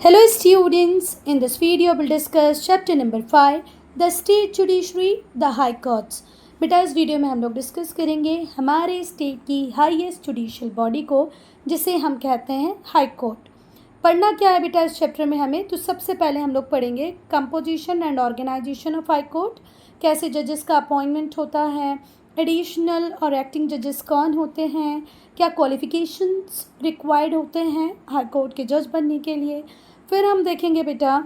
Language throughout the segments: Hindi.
Hello students, in this video we'll discuss chapter number 5 the state judiciary the high courts। बेटा इस वीडियो में हम लोग डिस्कस करेंगे हमारे स्टेट की हाईएस्ट जुडिशियल बॉडी को जिसे हम कहते हैं हाई कोर्ट। पढ़ना क्या है बेटा इस चैप्टर में हमें, तो सबसे पहले हम लोग पढ़ेंगे composition and organisation of high court, कैसे जजेस का अपॉइंटमेंट होता है, एडिशनल और एक्टिंग जजेस कौन होते हैं, क्या क्वालिफिकेशंस रिक्वायर्ड होते हैं हाई कोर्ट के जज बनने के लिए। फिर हम देखेंगे बेटा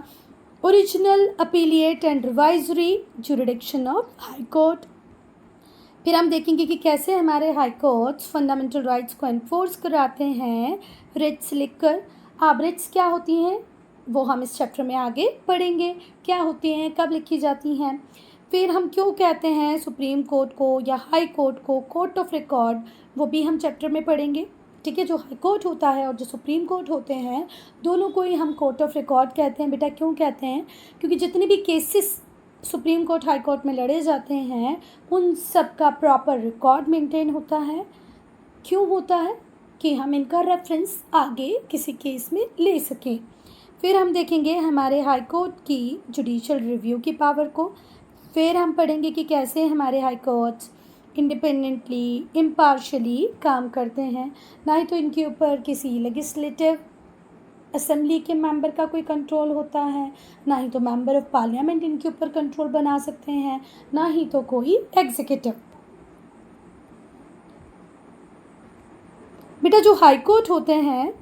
original appellate and revisionary jurisdiction of high court. फिर हम देखेंगे कि कैसे हमारे हाई कोर्ट्स फंडामेंटल राइट्स को एनफोर्स कराते हैं रिट्स लिखकर। अब रिट्स क्या होती हैं वो हम इस चैप्टर में आगे पढ़ेंगे, क्या होती हैं, कब लिखी जाती हैं। फिर हम क्यों कहते हैं सुप्रीम कोर्ट को या हाई कोर्ट को कोर्ट ऑफ रिकॉर्ड, वो भी हम चैप्टर में पढ़ेंगे। ठीक है, जो हाई कोर्ट होता है और जो सुप्रीम कोर्ट होते हैं दोनों को ही हम कोर्ट ऑफ रिकॉर्ड कहते हैं। बेटा क्यों कहते हैं, क्योंकि जितने भी cases supreme court high court में लड़े जाते हैं उन सब का प्रॉपर रिकॉर्ड मेंटेन होता है। क्यों होता है कि हम इनका रेफरेंस आगे किसी केस में ले सकें। फिर हम देखेंगे हमारे हाई कोर्ट की जुडिशियल रिव्यू की पावर को। फिर हम पढ़ेंगे कि कैसे हमारे हाई कोर्ट्स इंडिपेंडेंटली इम्पार्शली काम करते हैं, ना ही तो इनके ऊपर किसी लेजिस्लेटिव असेंबली के मेंबर का कोई कंट्रोल होता है, ना ही तो मेंबर ऑफ पार्लियामेंट इनके ऊपर कंट्रोल बना सकते हैं, ना ही तो कोई एग्जीक्यूटिव। बेटा जो हाई कोर्ट होते हैं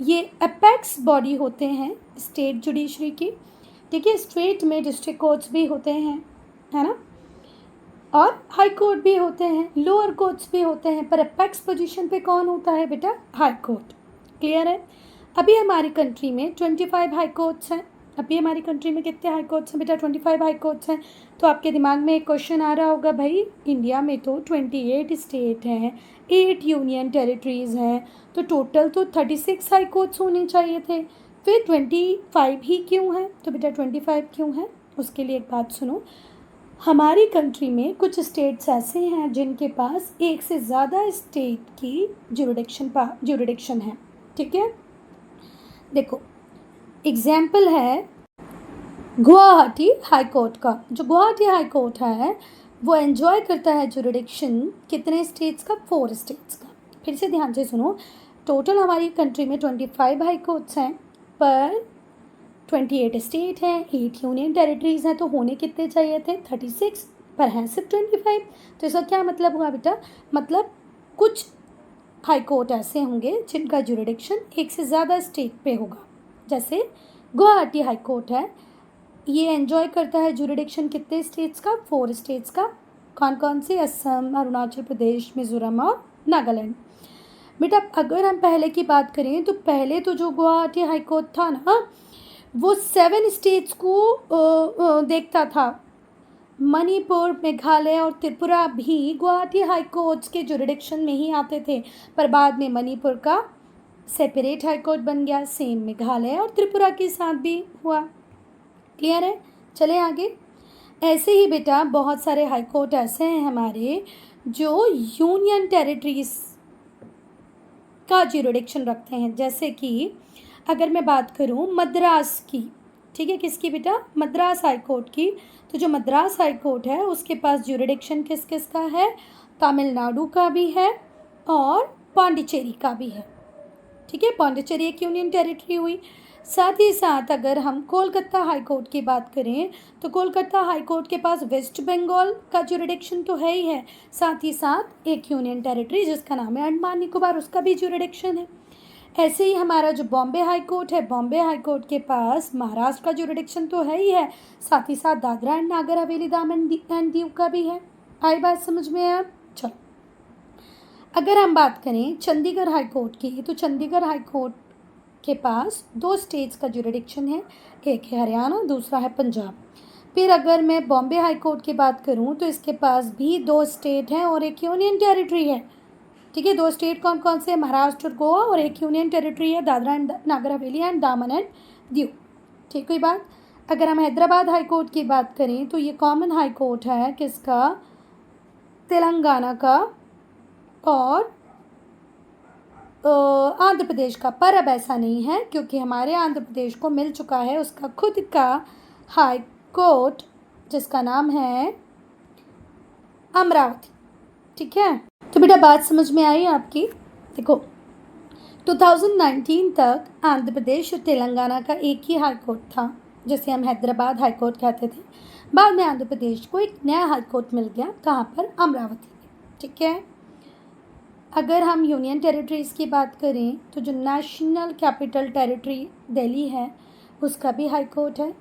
ये अपेक्स बॉडी होते हैं स्टेट जुडिशरी की। ठीक है, स्टेट में डिस्ट्रिक्ट कोर्ट्स भी होते हैं, है ना, और हाई कोर्ट भी होते हैं, लोअर कोर्ट्स भी होते हैं, पर अपेक्स पोजीशन पे कौन होता है बेटा, हाई कोर्ट। क्लियर है। अभी हमारी कंट्री में 25 हाई कोर्ट्स हैं। अभी हमारी कंट्री में कितने हाई कोर्ट्स हैं बेटा, 25 हाई कोर्ट्स हैं। तो आपके दिमाग में एक क्वेश्चन आ रहा होगा, भाई इंडिया में तो 28 स्टेट हैं, 8 यूनियन टेरिटरीज़ हैं, तो टोटल तो 36 हाई कोर्ट्स होने चाहिए थे, फिर 25 ही क्यों हैं। तो बेटा 25 क्यों हैं, उसके लिए एक बात सुनो। हमारी कंट्री में कुछ स्टेट्स ऐसे हैं जिनके पास एक से ज़्यादा स्टेट की जुरिडिक्शन है। ठीक है, देखो एग्जाम्पल है गुवाहाटी हाई कोर्ट का। जो गुवाहाटी हाई कोर्ट है वो एंजॉय करता है जुरिडिक्शन कितने स्टेट्स का, 4 स्टेट्स का। फिर से ध्यान से सुनो, टोटल हमारी कंट्री में 25 हाई कोर्ट्स हैं, पर 28 स्टेट हैं, 8 यूनियन टेरिटरीज़ हैं, तो होने कितने चाहिए थे, 36, पर हैं सिर्फ 25। तो इसका क्या मतलब हुआ बेटा, मतलब कुछ हाई कोर्ट ऐसे होंगे जिनका जुरिडिक्शन एक से ज़्यादा स्टेट पे होगा। जैसे गुवाहाटी हाई कोर्ट है, ये एंजॉय करता है जुरिडिक्शन कितने स्टेट्स का, 4 स्टेट्स का। कौन कौन से, असम, अरुणाचल प्रदेश, मिज़ोरम और नागालैंड। बेटा अगर हम पहले की बात करें तो पहले तो जो गुवाहाटी हाई कोर्ट था ना वो 7 स्टेट्स को देखता था। मणिपुर, मेघालय और त्रिपुरा भी गुवाहाटी हाई कोर्ट्स के जुरिडिक्शन में ही आते थे, पर बाद में मणिपुर का सेपरेट हाई कोर्ट बन गया, सेम मेघालय और त्रिपुरा के साथ भी हुआ। क्लियर है, चले आगे। ऐसे ही बेटा बहुत सारे हाई कोर्ट ऐसे हैं हमारे जो यूनियन टेरिटरीज का जुरिडिक्शन रखते हैं। जैसे कि अगर मैं बात करूं मद्रास की, ठीक है, किसकी बेटा, मद्रास हाई कोर्ट की, तो जो मद्रास हाई कोर्ट है उसके पास जुरिडिक्शन किस किस का है, तमिलनाडु का भी है और पांडिचेरी का भी है। ठीक है, पांडिचेरी एक यूनियन टेरिटरी हुई। साथ ही साथ अगर हम कोलकाता हाई कोर्ट की बात करें तो कोलकाता हाई कोर्ट के पास वेस्ट बंगाल का जुरिडिक्शन तो है ही है, साथ ही साथ एक यूनियन टेरिटरी जिसका नाम है अंडमान निकोबार, उसका भी जुरिडिक्शन है। ऐसे ही हमारा जो बॉम्बे हाई कोर्ट है, बॉम्बे हाई कोर्ट के पास महाराष्ट्र का जुरिडिक्शन तो है ही है, साथ ही साथ दादरा एंड नागर हवेली, दामन एंड दीव का भी है। आई बात समझ में है। चलो अगर हम बात करें चंडीगढ़ हाई कोर्ट की, तो चंडीगढ़ हाई कोर्ट के पास 2 स्टेट्स का जुरिडिक्शन है, एक है हरियाणा, दूसरा है पंजाब। फिर अगर मैं बॉम्बे हाई कोर्ट की बात करूं तो इसके पास भी 2 स्टेट हैं और एक यूनियन टेरिटरी है। ठीक है, 2 स्टेट कौन कौन से, महाराष्ट्र और गोवा, और एक यूनियन टेरिटरी है दादरा एंड नागर हवेली एंड दामन एंड दीव। ठीक हुई बात। अगर हम हैदराबाद हाई कोर्ट की बात करें तो ये कॉमन हाई कोर्ट है किसका, तेलंगाना का और आंध्र प्रदेश का, पर अब ऐसा नहीं है क्योंकि हमारे आंध्र प्रदेश को मिल चुका है उसका खुद का हाई कोर्ट जिसका नाम है अमरावती। ठीक है, तो बेटा बात समझ में आई आपकी। देखो 2019 तक आंध्र प्रदेश और तेलंगाना का एक ही हाई कोर्ट था जिसे हम हैदराबाद हाई कोर्ट कहते थे। बाद में आंध्र प्रदेश को एक नया हाई कोर्ट मिल गया, कहाँ पर? अमरावती में। ठीक है, अगर हम यूनियन टेरिटरीज़ की बात करें तो जो नेशनल कैपिटल टेरिटरी दिल्ली है उसका भी हाई कोर्ट है,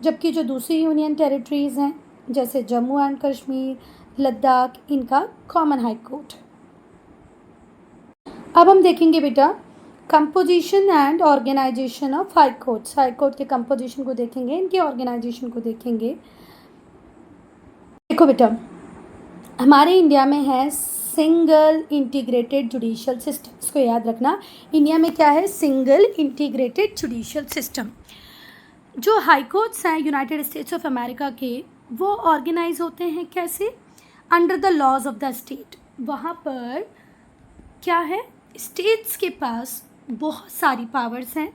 जबकि जो दूसरी यूनियन टेरिटरीज़ हैं जैसे जम्मू एंड कश्मीर, लद्दाख, इनका कॉमन हाई कोर्ट है। अब हम देखेंगे बेटा composition and organisation of high courts. High court के कंपोजिशन को देखेंगे, इनके ऑर्गेनाइजेशन को देखेंगे। देखो बेटा, हमारे इंडिया में है सिंगल इंटीग्रेटेड जुडिशियल सिस्टम। इसको याद रखना, इंडिया में क्या है? Single integrated judicial system. जो हाई कोर्ट्स हैं यूनाइटेड स्टेट्स ऑफ अमेरिका के, वो ऑर्गेनाइज होते हैं कैसे? Under the laws of the state. वहाँ पर क्या है? स्टेट्स के पास बहुत सारी पावर्स हैं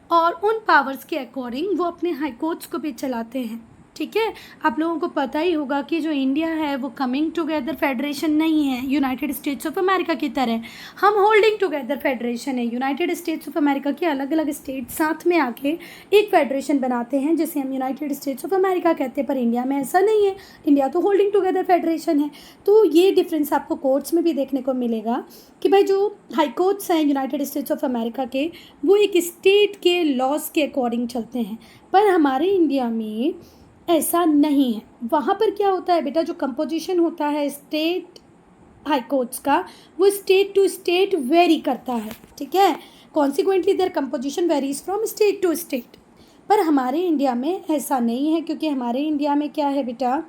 और उन पावर्स के अकॉर्डिंग वो अपने हाई कोर्ट्स को भी चलाते हैं। ठीक है, आप लोगों को पता ही होगा कि जो इंडिया है वो कमिंग टुगेदर फेडरेशन नहीं है यूनाइटेड स्टेट्स ऑफ अमेरिका की तरह, हम होल्डिंग टुगेदर फेडरेशन है। यूनाइटेड स्टेट्स ऑफ अमेरिका के अलग अलग स्टेट साथ में आके एक फेडरेशन बनाते हैं जिसे हम यूनाइटेड स्टेट्स ऑफ अमेरिका कहते हैं, पर इंडिया में ऐसा नहीं है। इंडिया तो होल्डिंग टुगेदर फेडरेशन है। तो ये डिफरेंस आपको कोर्ट्स में भी देखने को मिलेगा कि भाई जो हाई कोर्ट्स हैं यूनाइटेड स्टेट्स ऑफ अमेरिका के, वो एक स्टेट के लॉज के अकॉर्डिंग चलते हैं, पर हमारे इंडिया में ऐसा नहीं है। वहाँ पर क्या होता है बेटा, जो कंपोजिशन होता है स्टेट हाई कोर्ट्स का, वो स्टेट टू स्टेट वेरी करता है। ठीक है, consequently their composition varies from state to state. पर हमारे इंडिया में ऐसा नहीं है क्योंकि हमारे इंडिया में क्या है बेटा,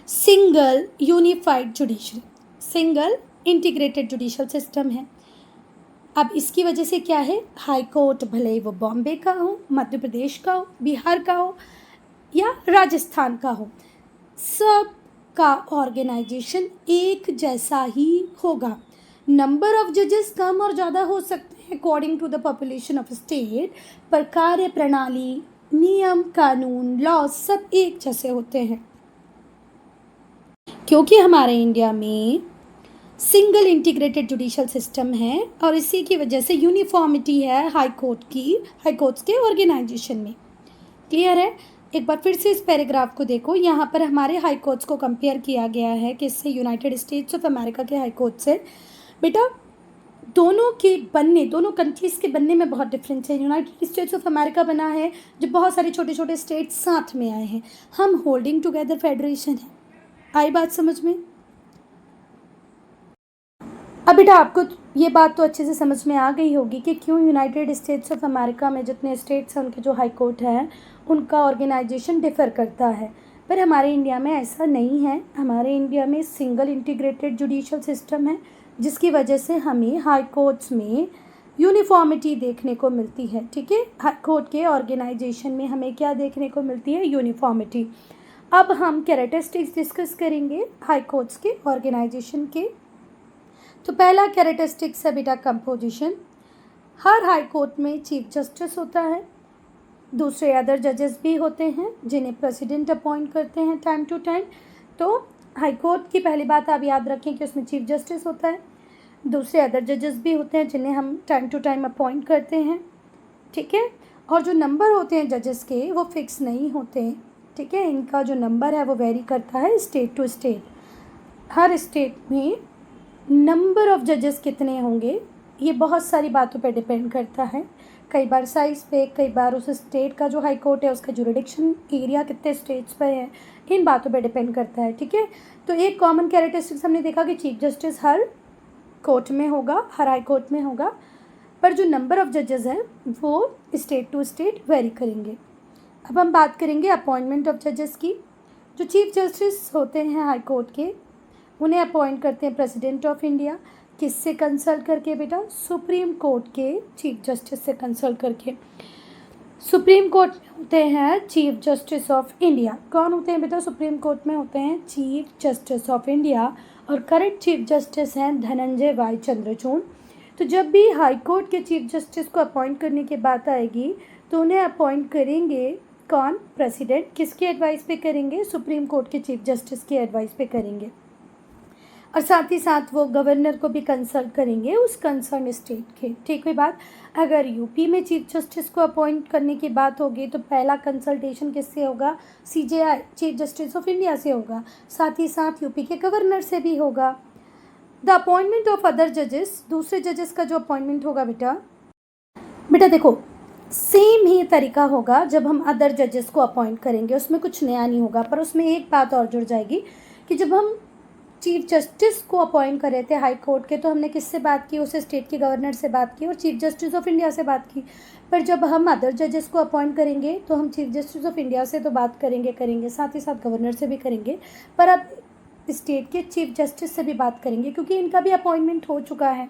single unified judiciary, single integrated judicial system है। अब इसकी वजह से क्या है, हाई कोर्ट भले ही वो बॉम्बे का हो, मध्य प्रदेश का हो, बिहार का हो या राजस्थान का हो, सब का ऑर्गेनाइजेशन एक जैसा ही होगा। नंबर ऑफ जजेस कम और ज़्यादा हो सकते हैं according to the population of state, पर कार्य प्रणाली, नियम कानून, लॉ सब एक जैसे होते हैं। क्योंकि हमारे इंडिया में सिंगल इंटीग्रेटेड जुडिशियल सिस्टम है और इसी की वजह से यूनिफॉर्मिटी है हाई कोर्ट्स के ऑर्गेनाइजेशन में। क्लियर है? एक बार फिर से इस पैराग्राफ को देखो, यहाँ पर हमारे हाई कोर्ट्स को कंपेयर किया गया है किससे? यूनाइटेड स्टेट्स ऑफ अमेरिका के हाई कोर्ट से। बेटा दोनों कंट्रीज़ के बनने में बहुत डिफरेंस है। यूनाइटेड स्टेट्स ऑफ अमेरिका बना है जब बहुत सारे छोटे छोटे स्टेट्स साथ में आए हैं, हम होल्डिंग टुगेदर फेडरेशन है। आई बात समझ में? अब बेटा आपको ये बात तो अच्छे से समझ में आ गई होगी कि क्यों यूनाइटेड स्टेट्स ऑफ अमेरिका में जितने स्टेट्स हैं उनके जो हाई कोर्ट हैं उनका ऑर्गेनाइजेशन डिफ़र करता है, पर हमारे इंडिया में ऐसा नहीं है। हमारे इंडिया में सिंगल इंटीग्रेटेड जुडिशियल सिस्टम है जिसकी वजह से हमें हाई कोर्ट्स में यूनिफॉर्मिटी देखने को मिलती है। ठीक है, हाई कोर्ट के ऑर्गेनाइजेशन में हमें क्या देखने को मिलती है? यूनिफॉर्मिटी। अब हम कैरेक्टरिस्टिक्स डिस्कस करेंगे हाई कोर्ट्स के ऑर्गेनाइजेशन के। तो पहला कैरेक्टरिस्टिक्स है बेटा कंपोजिशन। हर हाई कोर्ट में चीफ जस्टिस होता है, दूसरे अदर जजेस भी होते हैं जिन्हें प्रेसिडेंट अपॉइंट करते हैं टाइम टू टाइम। तो हाई कोर्ट की पहली बात आप याद रखें कि उसमें चीफ जस्टिस होता है, दूसरे अदर जजेस भी होते हैं जिन्हें हम टाइम टू टाइम अपॉइंट करते हैं। ठीक है, और जो नंबर होते हैं जजेस के वो फिक्स नहीं होते हैं। ठीक है, इनका जो नंबर है वो वेरी करता है स्टेट टू स्टेट। हर स्टेट में नंबर ऑफ़ जजेस कितने होंगे ये बहुत सारी बातों पे डिपेंड करता है, कई बार साइज़ पे, कई बार उस स्टेट का जो हाई कोर्ट है उसका जुरिडिक्शन एरिया कितने स्टेट्स पे है, इन बातों पे डिपेंड करता है। ठीक है, तो एक कॉमन कैरेक्टरिस्टिक्स हमने देखा कि चीफ जस्टिस हर कोर्ट में होगा, हर हाई कोर्ट में होगा, पर जो नंबर ऑफ़ जजेस हैं वो स्टेट टू स्टेट वेरी करेंगे। अब हम बात करेंगे अपॉइंटमेंट ऑफ जजेस की। जो चीफ जस्टिस होते हैं हाई कोर्ट के, उन्हें अपॉइंट करते हैं प्रेसिडेंट ऑफ इंडिया। किससे कंसल्ट करके बेटा? सुप्रीम कोर्ट के चीफ जस्टिस से कंसल्ट करके। सुप्रीम कोर्ट में होते हैं चीफ जस्टिस ऑफ इंडिया। कौन होते हैं बेटा सुप्रीम कोर्ट में? होते हैं चीफ जस्टिस ऑफ इंडिया, और करंट चीफ जस्टिस हैं धनंजय वाई चंद्रचूड़। तो जब भी हाई कोर्ट के चीफ जस्टिस को अपॉइंट करने की बात आएगी तो उन्हें अपॉइंट करेंगे कौन? प्रेसिडेंट। किसकी एडवाइस पे करेंगे? सुप्रीम कोर्ट के चीफ जस्टिस की एडवाइस पे करेंगे। और साथ ही साथ वो गवर्नर को भी कंसल्ट करेंगे उस कंसर्न स्टेट के। ठीक हुई बात। अगर यूपी में चीफ जस्टिस को अपॉइंट करने की बात होगी तो पहला कंसल्टेशन किससे होगा? CJI, chief justice of India से होगा। साथ ही साथ यूपी के गवर्नर से भी होगा। द अपॉइंटमेंट ऑफ अदर जजेस, दूसरे जजेस का जो अपॉइंटमेंट होगा बेटा देखो सेम ही तरीका होगा जब हम अदर जजेस को अपॉइंट करेंगे, उसमें कुछ नया नहीं होगा। पर उसमें एक बात और जुड़ जाएगी कि जब हम चीफ जस्टिस को अपॉइंट कर रहे थे हाई कोर्ट के तो हमने किससे बात की? उस स्टेट के गवर्नर से बात की और चीफ जस्टिस ऑफ इंडिया से बात की। पर जब हम अदर जजेस को अपॉइंट करेंगे तो हम चीफ जस्टिस ऑफ इंडिया से तो बात करेंगे, साथ ही साथ गवर्नर से भी करेंगे, पर अब स्टेट के चीफ जस्टिस से भी बात करेंगे क्योंकि इनका भी अपॉइंटमेंट हो चुका है।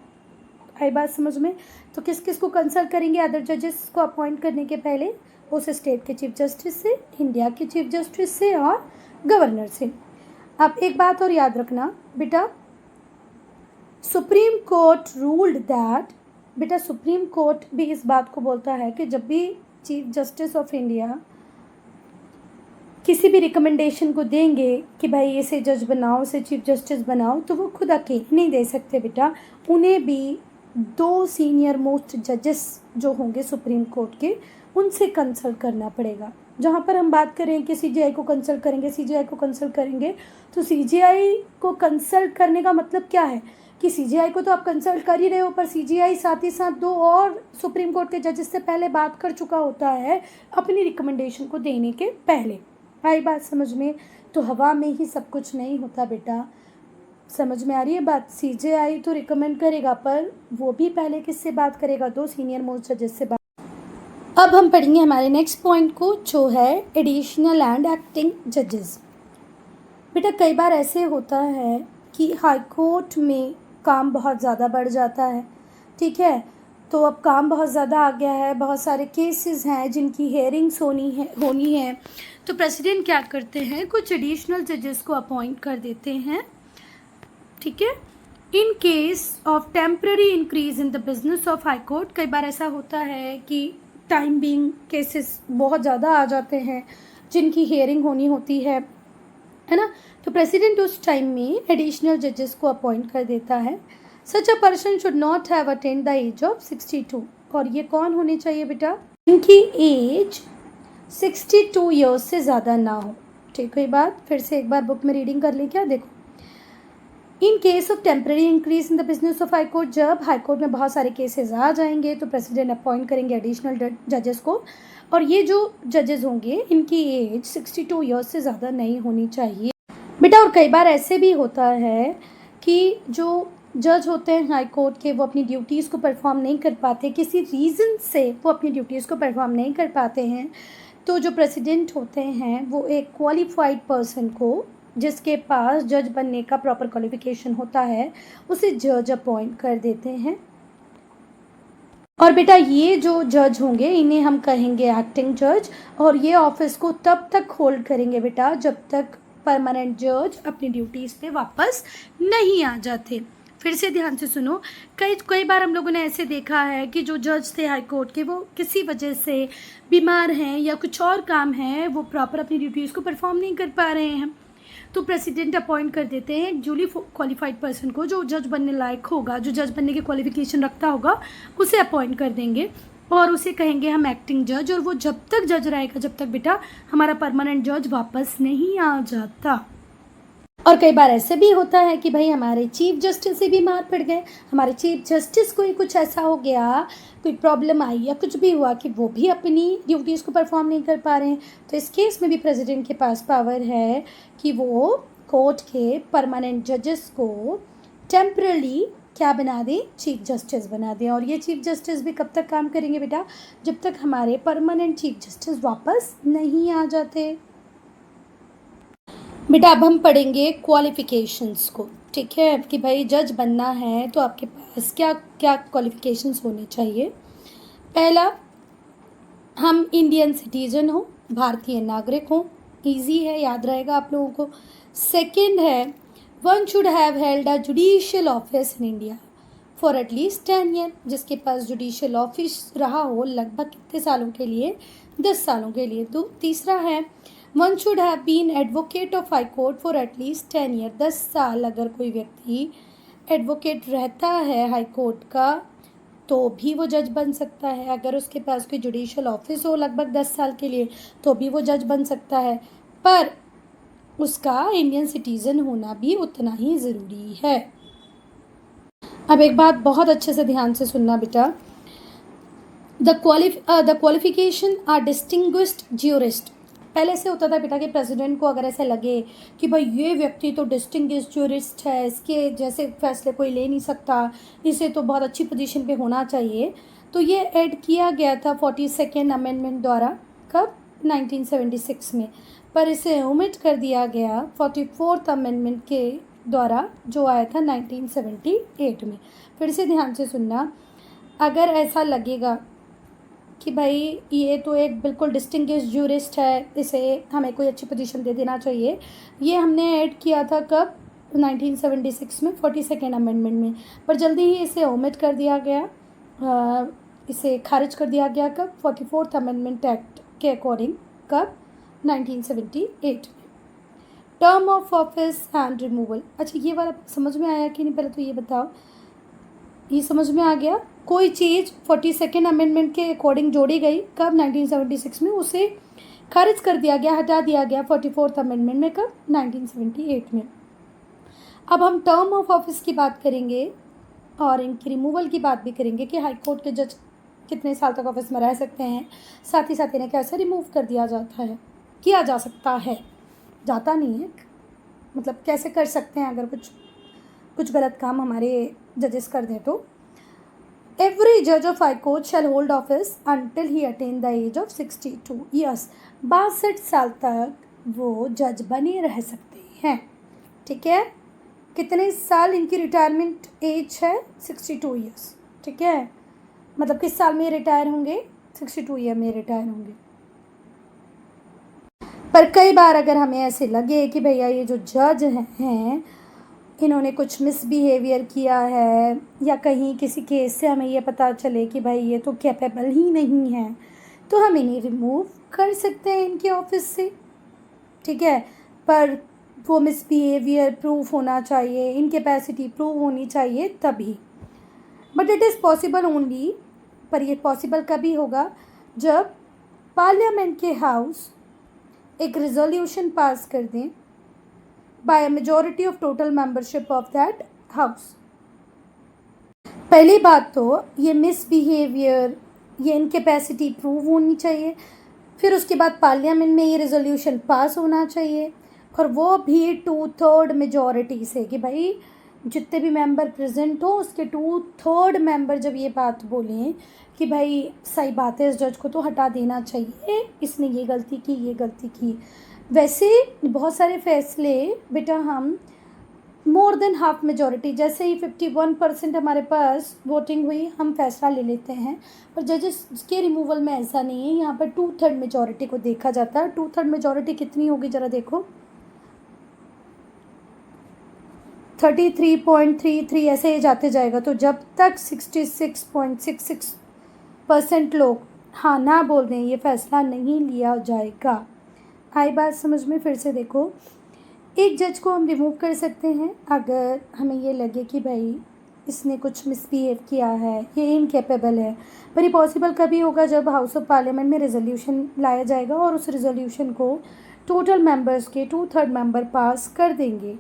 आई बात समझ में? तो किस किस को कंसल्ट करेंगे अदर जजेस को अपॉइंट करने के पहले? उस स्टेट के चीफ जस्टिस से, इंडिया के चीफ जस्टिस से और गवर्नर से। अब एक बात और याद रखना बेटा, सुप्रीम कोर्ट रूल्ड दैट, बेटा सुप्रीम कोर्ट भी इस बात को बोलता है कि जब भी चीफ जस्टिस ऑफ इंडिया किसी भी रिकमेंडेशन को देंगे कि भाई इसे जज बनाओ, इसे चीफ जस्टिस बनाओ, तो वो खुद अकेले नहीं दे सकते बेटा, उन्हें भी 2 सीनियर मोस्ट जजेस जो होंगे सुप्रीम कोर्ट के उनसे कंसल्ट करना पड़ेगा। जहाँ पर हम बात करें कि सीजीआई को कंसल्ट करेंगे, सीजीआई को कंसल्ट करेंगे, तो सीजीआई को कंसल्ट करने का मतलब क्या है कि सीजीआई को तो आप कंसल्ट कर ही रहे हो, पर सीजीआई साथ ही साथ 2 और सुप्रीम कोर्ट के जजेस से पहले बात कर चुका होता है अपनी रिकमेंडेशन को देने के पहले। आई बात समझ में? तो हवा में ही सब कुछ नहीं होता बेटा, समझ में आ रही है बात? सीजीआई तो रिकमेंड करेगा पर वो भी पहले किससे बात करेगा? 2 सीनियर मोस्ट जजेस से बात। अब हम पढ़ेंगे हमारे नेक्स्ट पॉइंट को जो है एडिशनल एंड एक्टिंग जजेस। बेटा कई बार ऐसे होता है कि हाई कोर्ट में काम बहुत ज़्यादा बढ़ जाता है, ठीक है, तो अब काम बहुत ज़्यादा आ गया है, बहुत सारे केसेस हैं जिनकी हेयरिंग्स होनी है, तो प्रेसिडेंट क्या करते हैं? कुछ एडिशनल जजेस को अपॉइंट कर देते हैं, ठीक है। In case of temporary increase in the business of high court, कई बार ऐसा होता है कि टाइम बीइंग केसेस बहुत ज़्यादा आ जाते हैं जिनकी हेयरिंग होनी होती है ना, तो प्रेसिडेंट उस टाइम में एडिशनल जजेस को अपॉइंट कर देता है। Such a person should not have attend the age of 62, और ये कौन होने चाहिए बेटा? इनकी एज 62 ईयर्स से ज़्यादा ना हो। ठीक है बात? फिर से एक बार बुक में रीडिंग कर ले क्या? देखो, in case of temporary increase in the business of high court, जब हाई कोर्ट में बहुत सारे केसेस आ जाएंगे तो प्रेसिडेंट अपॉइंट करेंगे एडिशनल जजेस को, और ये जो जजेस होंगे इनकी एज 62 ईयर्स से ज़्यादा नहीं होनी चाहिए बेटा। और कई बार ऐसे भी होता है कि जो जज होते हैं हाई कोर्ट के वो अपनी ड्यूटीज़ को परफॉर्म नहीं कर पाते, किसी रीज़न से वो अपनी ड्यूटीज़ को परफॉर्म नहीं कर पाते हैं, तो जो प्रेसिडेंट होते हैं वो एक क्वालिफाइड पर्सन को, जिसके पास जज बनने का प्रॉपर क्वालिफिकेशन होता है, उसे जज अपॉइंट कर देते हैं। और बेटा ये जो जज होंगे इन्हें हम कहेंगे एक्टिंग जज, और ये ऑफिस को तब तक होल्ड करेंगे बेटा जब तक परमानेंट जज अपनी ड्यूटीज़ पे वापस नहीं आ जाते। फिर से ध्यान से सुनो, कई बार हम लोगों ने ऐसे देखा है कि जो जज थे हाई कोर्ट के वो किसी वजह से बीमार हैं या कुछ और काम है, वो प्रॉपर अपनी ड्यूटीज़ को परफॉर्म नहीं कर पा रहे हैं, तो प्रेसिडेंट अपॉइंट कर देते हैं एक जूली क्वालिफाइड पर्सन को, जो जज बनने लायक होगा, जो जज बनने की क्वालिफिकेशन रखता होगा, उसे अपॉइंट कर देंगे और उसे कहेंगे हम एक्टिंग जज, और वो जब तक जज रहेगा जब तक बेटा हमारा परमानेंट जज वापस नहीं आ जाता। और कई बार ऐसे भी होता है कि भाई हमारे चीफ जस्टिस ही बीमार पड़ गए, हमारे चीफ जस्टिस को ही कुछ ऐसा हो गया, कोई प्रॉब्लम आई या कुछ भी हुआ कि वो भी अपनी ड्यूटीज़ को परफॉर्म नहीं कर पा रहे हैं, तो इस केस में भी प्रेसिडेंट के पास पावर है कि वो कोर्ट के परमानेंट जजेस को टेम्परली क्या बना दें? चीफ जस्टिस बना दें। और ये चीफ जस्टिस भी कब तक काम करेंगे बेटा? जब तक हमारे परमानेंट चीफ जस्टिस वापस नहीं आ जाते। बेटा अब हम पढ़ेंगे क्वालिफ़िकेशंस को, ठीक है, कि भाई जज बनना है तो आपके पास क्या क्या क्वालिफ़िकेशंस होने चाहिए। पहला, हम इंडियन सिटीज़न हो, भारतीय नागरिक हो, इजी है, याद रहेगा आप लोगों को। सेकंड है, one should have held a judicial office in India for at least 10 year, जिसके पास जुडिशियल ऑफिस रहा हो लगभग कितने सालों के लिए, 10 सालों के लिए। तो तीसरा है one should have been advocate of high court for at least 10 year. 10 साल अगर कोई व्यक्ति एडवोकेट रहता है हाई कोर्ट का तो भी वो जज बन सकता है। अगर उसके पास कोई जुडिशियल ऑफिस हो लगभग 10 साल के लिए तो भी वो जज बन सकता है, पर उसका इंडियन सिटीज़न होना भी उतना ही ज़रूरी है। अब एक बात बहुत अच्छे से ध्यान से सुनना बेटा, the qualification are distinguished jurist. पहले से होता था बेटा कि प्रेसिडेंट को अगर ऐसे लगे कि भाई ये व्यक्ति तो डिस्टिंग्विश्ड ज्यूरिस्ट है, इसके जैसे फैसले कोई ले नहीं सकता, इसे तो बहुत अच्छी पोजीशन पे होना चाहिए, तो ये ऐड किया गया था 42nd अमेंडमेंट द्वारा। कब? 1976 में। पर इसे ओमिट कर दिया गया 44th अमेंडमेंट के द्वारा जो आया था 1978 में। फिर से ध्यान से सुनना, अगर ऐसा लगेगा कि भाई ये तो एक बिल्कुल डिस्टिंग्विश्ड ज्यूरिस्ट है, इसे हमें कोई अच्छी पोजीशन दे देना चाहिए, ये हमने ऐड किया था कब? 1976 में 42nd अमेंडमेंट में। पर जल्दी ही इसे ओमिट कर दिया गया, इसे खारिज कर दिया गया कब? 44th अमेंडमेंट एक्ट के अकॉर्डिंग। कब? 1978 में। Term of office and removal. अच्छा ये वाला समझ में आया कि नहीं, पहले तो ये बताओ, ये समझ में आ गया? कोई चीज़ 42nd अमेंडमेंट के अकॉर्डिंग जोड़ी गई कब? 1976 में, उसे खारिज कर दिया गया, हटा दिया गया 44th अमेंडमेंट में। कब? 1978 में। अब हम टर्म ऑफ ऑफिस की बात करेंगे और इनकी रिमूवल की बात भी करेंगे कि हाई कोर्ट के जज कितने साल तक ऑफिस में रह सकते हैं, साथ ही साथ इन्हें कैसे रिमूव कर दिया जाता है, किया जा सकता है, जाता नहीं है, मतलब कैसे कर सकते हैं अगर कुछ गलत काम हमारे जजेस कर दें तो। एवरी जज of high court shall hold office until he attain the age of 62 years. 62 साल तक वो जज बने रह सकते हैं। ठीक है, कितने साल इनकी रिटायरमेंट एज है? 62 ईयर्स। ठीक है, मतलब किस साल में रिटायर होंगे? 62 ईयर में रिटायर होंगे। पर कई बार अगर हमें ऐसे लगे कि भैया ये जो जज हैं इन्होंने कुछ मिसबिहेवियर किया है, या कहीं किसी केस से हमें ये पता चले कि भाई ये तो कैपेबल ही नहीं है, तो हम इन्हें रिमूव कर सकते हैं इनके ऑफिस से। ठीक है, पर वो मिसबिहेवियर प्रूफ होना चाहिए, इनकैपेसिटी प्रूव होनी चाहिए तभी। But it is possible only, पर ये पॉसिबल कभी होगा जब पार्लियामेंट के हाउस एक रिजोल्यूशन पास कर दें by a majority of total membership of that house. पहली बात तो ये मिसबिहेवियर, ये इनकैपेसिटी प्रूव होनी चाहिए, फिर उसके बाद पार्लियामेंट में ये रेजोल्यूशन पास होना चाहिए, और वो भी 2/3 मेजॉरिटी से, कि भाई जितने भी मेंबर प्रेजेंट हो उसके 2/3 मेंबर जब ये बात बोलें कि भाई सही बात है, इस जज को तो हटा देना चाहिए, इसने ये गलती की। वैसे बहुत सारे फैसले बेटा हम मोर देन हाफ मेजॉरिटी, जैसे ही 51% हमारे पास वोटिंग हुई हम फैसला ले लेते हैं, पर जजेस के रिमूवल में ऐसा नहीं है। यहाँ पर 2/3 मेजॉरिटी को देखा जाता है। 2/3 मेजॉरिटी कितनी होगी ज़रा देखो, 33.33 ऐसे ही जाते जाएगा। तो जब तक 66.66% लोग हाँ ना बोल दें ये फैसला नहीं लिया जाएगा। आई बात समझ में? फिर से देखो, एक जज को हम रिमूव कर सकते हैं अगर हमें ये लगे कि भाई इसने कुछ मिसबिहेव किया है, ये इनकेपेबल है। पर ये पॉसिबल कभी होगा जब हाउस ऑफ पार्लियामेंट में रेजोल्यूशन लाया जाएगा और उस रेजोल्यूशन को टोटल मेंबर्स के 2/3 मेंबर पास कर देंगे।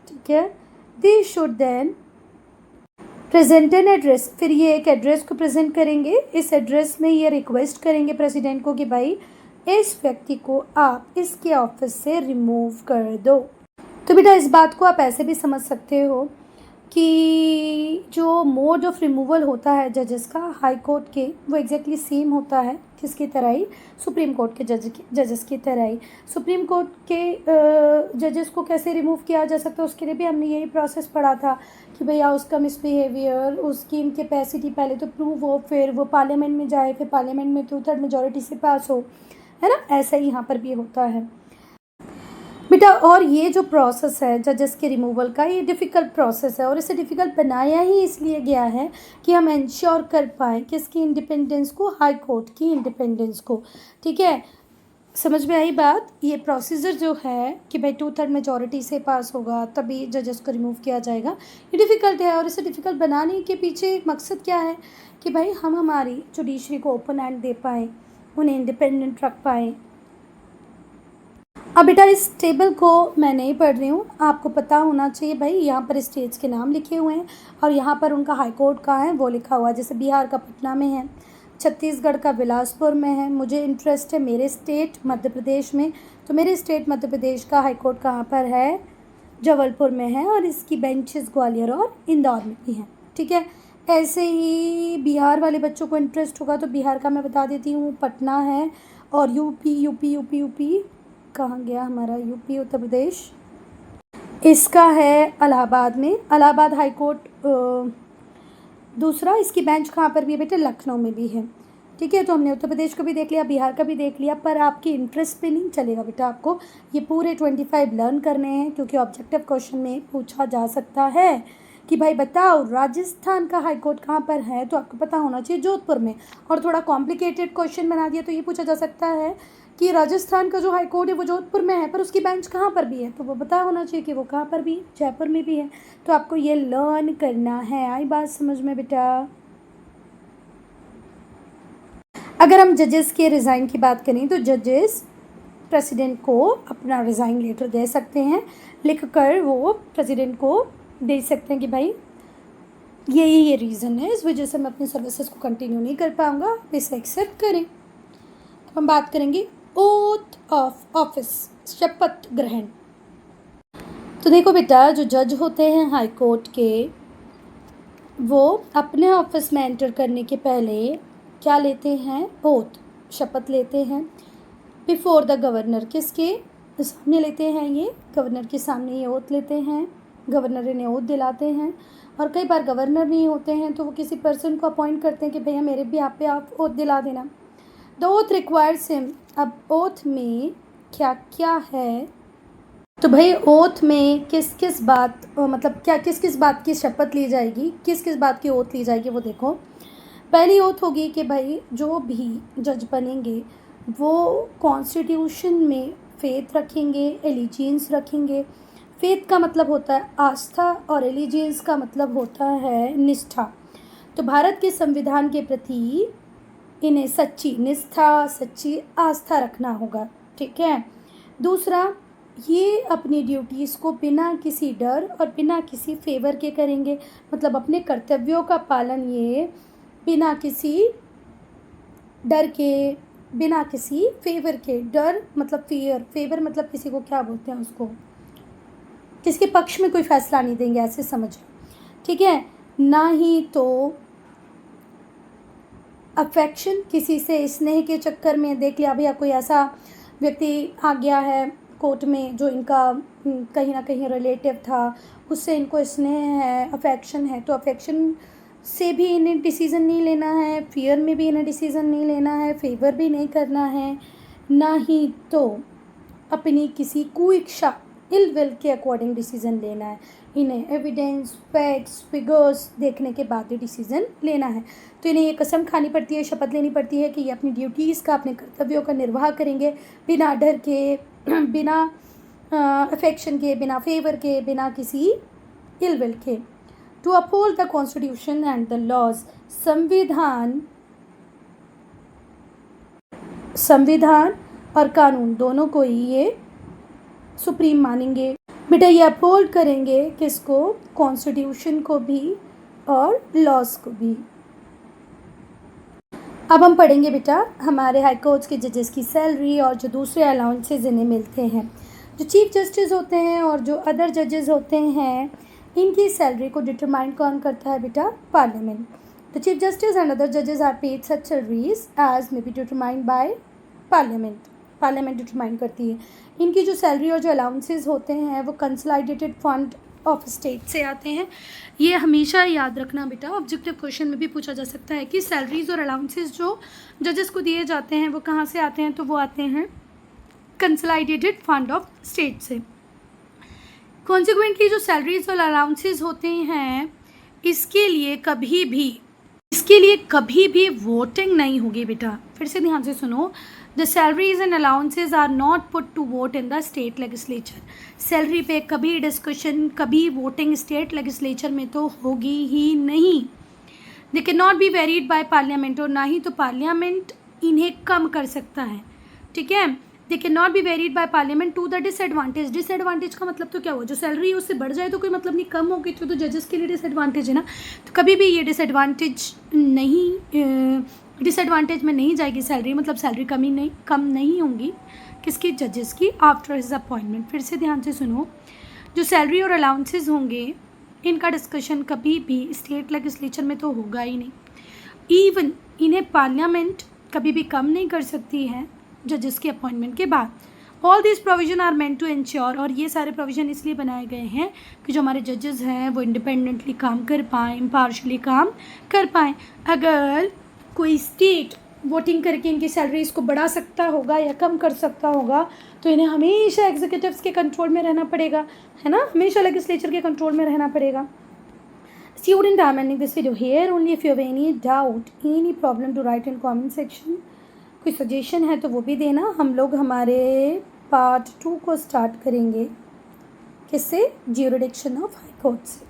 ठीक है, they should then present an address. फिर ये एक एड्रेस को प्रेजेंट करेंगे, इस एड्रेस में ये रिक्वेस्ट करेंगे प्रेसिडेंट को कि भाई इस व्यक्ति को आप इसके ऑफिस से रिमूव कर दो। तो बेटा इस बात को आप ऐसे भी समझ सकते हो कि जो मोड ऑफ रिमूवल होता है जजेस का हाई कोर्ट के, वो एग्जैक्टली सेम होता है किसकी तरह ही? सुप्रीम कोर्ट के जजेस की तरह ही। सुप्रीम कोर्ट के जजेस को कैसे रिमूव किया जा सकता है, उसके लिए भी हमने यही प्रोसेस पढ़ा था कि भैया उसका मिसबिहेवियर, उसकी इनकैपेसिटी पहले तो प्रूव हो, फिर वो पार्लियामेंट में जाए, फिर पार्लियामेंट में 2/3 मेजॉरिटी से पास हो, है ना? ऐसा ही यहाँ पर भी होता है। बेटा और ये जो प्रोसेस है जजेस के रिमूवल का, ये डिफ़िकल्ट प्रोसेस है और इसे डिफ़िकल्ट बनाया ही इसलिए गया है कि हम इंश्योर कर पाएँ किसकी इंडिपेंडेंस को, हाई कोर्ट की इंडिपेंडेंस को। ठीक है, समझ में आई बात। ये प्रोसीजर जो है कि भाई 2/3 मेजॉरिटी से पास होगा तभी जजेस को रिमूव किया जाएगा, ये डिफ़िकल्ट है और इसे डिफ़िकल्ट बनाने के पीछे एक मकसद क्या है कि भाई हम हमारी जुडिशरी को ओपन हैंड दे पाएँ, उन्हें इंडिपेंडेंट रख पाएँ। अब बेटा इस टेबल को मैं नहीं पढ़ रही हूँ, आपको पता होना चाहिए भाई। यहाँ पर स्टेट्स के नाम लिखे हुए हैं और यहाँ पर उनका हाई कोर्ट कहाँ है वो लिखा हुआ है। जैसे बिहार का पटना में है, छत्तीसगढ़ का बिलासपुर में है। मुझे इंटरेस्ट है मेरे स्टेट मध्य प्रदेश में, तो मेरे स्टेट मध्य प्रदेश का हाई कोर्ट कहाँ पर है, जबलपुर में है और इसकी बेंचेस ग्वालियर और इंदौर में भी हैं। ठीक है, ऐसे ही बिहार वाले बच्चों को इंटरेस्ट होगा तो बिहार का मैं बता देती हूँ, पटना है। और यूपी कहाँ गया हमारा, यूपी उत्तर प्रदेश, इसका है इलाहाबाद में, इलाहाबाद हाई कोर्ट। दूसरा इसकी बेंच कहाँ पर भी है बेटे, लखनऊ में भी है। ठीक है, तो हमने उत्तर प्रदेश का भी देख लिया, बिहार का भी देख लिया, पर आपकी इंटरेस्ट पे नहीं चलेगा बेटा। आपको ये पूरे 25 लर्न करने हैं क्योंकि ऑब्जेक्टिव क्वेश्चन में पूछा जा सकता है कि भाई बताओ राजस्थान का हाई कोर्ट कहाँ पर है, तो आपको पता होना चाहिए जोधपुर में। और थोड़ा कॉम्प्लिकेटेड क्वेश्चन बना दिया तो ये पूछा जा सकता है कि राजस्थान का जो हाई कोर्ट है वो जोधपुर में है पर उसकी बेंच कहाँ पर भी है, तो वो पता होना चाहिए कि वो कहाँ पर भी, जयपुर में भी है। तो आपको ये लर्न करना है। आई बात समझ में बेटा? अगर हम जजेस के रिज़ाइन की बात करें तो जजेस प्रेसिडेंट को अपना रिज़ाइन लेटर दे सकते हैं, लिख कर वो प्रेसिडेंट को दे सकते हैं कि भाई ये रीज़न है, इस वजह से मैं अपनी सर्विसेज को कंटिन्यू नहीं कर पाऊँगा, आप इसे एक्सेप्ट करें। अब हम बात करेंगे ओथ ऑफ ऑफिस, शपथ ग्रहण। तो देखो बेटा, जो जज होते हैं हाई कोर्ट के, वो अपने ऑफिस में एंटर करने के पहले क्या लेते हैं, ओथ, शपथ लेते हैं बिफोर द गवर्नर। किसके सामने लेते हैं ये, गवर्नर के सामने ये ओथ लेते हैं, गवर्नर इन्हें ओथ दिलाते हैं। और कई बार गवर्नर नहीं होते हैं तो वो किसी पर्सन को अपॉइंट करते हैं कि भैया मेरे भी आप पे आप ओथ दिला देना। The oath requires him. अब ओथ में क्या क्या है, तो भाई ओथ में किस किस बात मतलब क्या किस किस बात की शपथ ली जाएगी, किस किस बात की ओथ ली जाएगी वो देखो। पहली ओथ होगी कि भाई जो भी जज बनेंगे वो कॉन्स्टिट्यूशन में फेथ रखेंगे, एलिजियंस रखेंगे। फेथ का मतलब होता है आस्था और एलिजियंस का मतलब होता है निष्ठा। तो भारत के संविधान के प्रति इन्हें सच्ची निष्ठा, सच्ची आस्था रखना होगा। ठीक है, दूसरा ये अपनी ड्यूटीज़ को बिना किसी डर और बिना किसी फेवर के करेंगे, मतलब अपने कर्तव्यों का पालन ये बिना किसी डर के, बिना किसी फेवर के। डर मतलब फियर, फेवर मतलब किसी को क्या बोलते हैं उसको, किसके पक्ष में कोई फैसला नहीं देंगे, ऐसे समझो। ठीक है, ना ही तो अफेक्शन, किसी से स्नेह के चक्कर में देख लिया भैया कोई ऐसा व्यक्ति आ गया है कोर्ट में जो इनका कहीं ना कहीं रिलेटिव था, उससे इनको स्नेह है, अफेक्शन है, तो अफेक्शन से भी इन्हें डिसीज़न नहीं लेना है, फियर में भी इन्हें डिसीज़न नहीं लेना है, फेवर भी नहीं करना है, ना ही तो अपनी किसी कुइच्छा इल विल के अकॉर्डिंग डिसीज़न लेना है। इन्हें एविडेंस, फैक्ट्स, फिगर्स देखने के बाद ही डिसीज़न लेना है। तो इन्हें ये कसम खानी पड़ती है, शपथ लेनी पड़ती है कि ये अपनी ड्यूटीज़ का, अपने कर्तव्यों का निर्वाह करेंगे बिना डर के, बिना अफेक्शन के, बिना फेवर के, बिना किसी इल विल के। To uphold the constitution and the laws. संविधान और कानून दोनों को ही ये सुप्रीम मानेंगे। बेटा ये अपहोल्ड करेंगे किसको, कॉन्स्टिट्यूशन को भी और लॉज को भी। अब हम पढ़ेंगे बेटा हमारे हाई कोर्ट्स के जजेस की सैलरी और जो दूसरे अलाउंसेस इन्हें मिलते हैं। जो चीफ जस्टिस होते हैं और जो अदर जजेस होते हैं, इनकी सैलरी को डिटरमाइन कौन करता है बेटा, parliament. The chief justice and other जजेस are paid such salaries as may be determined by parliament. Parliament determine करती है। इनकी जो सैलरी और जो अलाउंसेस होते हैं वो कंसोलिडेटेड फंड ऑफ स्टेट से आते हैं। ये हमेशा याद रखना बेटा, ऑब्जेक्टिव क्वेश्चन में भी पूछा जा सकता है कि सैलरीज और अलाउंसेस जो जजेस को दिए जाते हैं वो कहाँ से आते हैं, तो वो आते हैं कंसोलिडेटेड फंड ऑफ स्टेट से। कॉन्सिक्वेंटली जो सैलरीज और अलाउंसेस होते हैं इसके लिए कभी भी वोटिंग नहीं होगी बेटा। फिर से ध्यान से सुनो, the salaries and allowances are not put to vote in the state legislature. Salary पे कभी डिस्कशन, कभी वोटिंग स्टेट लेजिस्लेचर में तो होगी ही नहीं। दे can not be varied by parliament, और ना ही तो पार्लियामेंट इन्हें कम कर सकता है, ठीक है। They can not be varied by parliament to the disadvantage. Disadvantage का मतलब तो क्या हुआ, जो सैलरी है उससे बढ़ जाए तो कोई मतलब नहीं, कम हो गई तो जजेस के लिए डिसएडवांटेज है ना। तो कभी भी ये डिसएडवांटेज में नहीं जाएगी सैलरी, मतलब सैलरी कम नहीं होंगी किसकी, जजेस की, आफ्टर हिज अपॉइंटमेंट। फिर से ध्यान से सुनो, जो सैलरी और अलाउंसेज होंगे इनका डिस्कशन कभी भी स्टेट लेजिस्लेचर में तो होगा ही नहीं। इवन इन्हें पार्लियामेंट कभी भी कम नहीं कर सकती है जजेस के अपॉइंटमेंट के बाद। All this provision are meant to ensure, और ये सारे प्रोविजन इसलिए बनाए गए हैं कि जो हमारे जजेस हैं वो इंडिपेंडेंटली काम कर पाएँ, इम्पार्शली काम कर पाएँ। अगर कोई स्टेट वोटिंग करके इनकी सैलरीज को बढ़ा सकता होगा या कम कर सकता होगा तो इन्हें हमेशा एग्जीक्यूटिव्स के कंट्रोल में रहना पड़ेगा, है ना, हमेशा लेजिस्लेचर के कंट्रोल में रहना पड़ेगा। Student, I'm ending this video here. Only if you have any doubt, any problem to write in comment section. कोई सजेशन है तो वो भी देना। हम लोग हमारे पार्ट 2 को स्टार्ट करेंगे किससे, ज्यूरिडिक्शन ऑफ हाई कोर्ट से।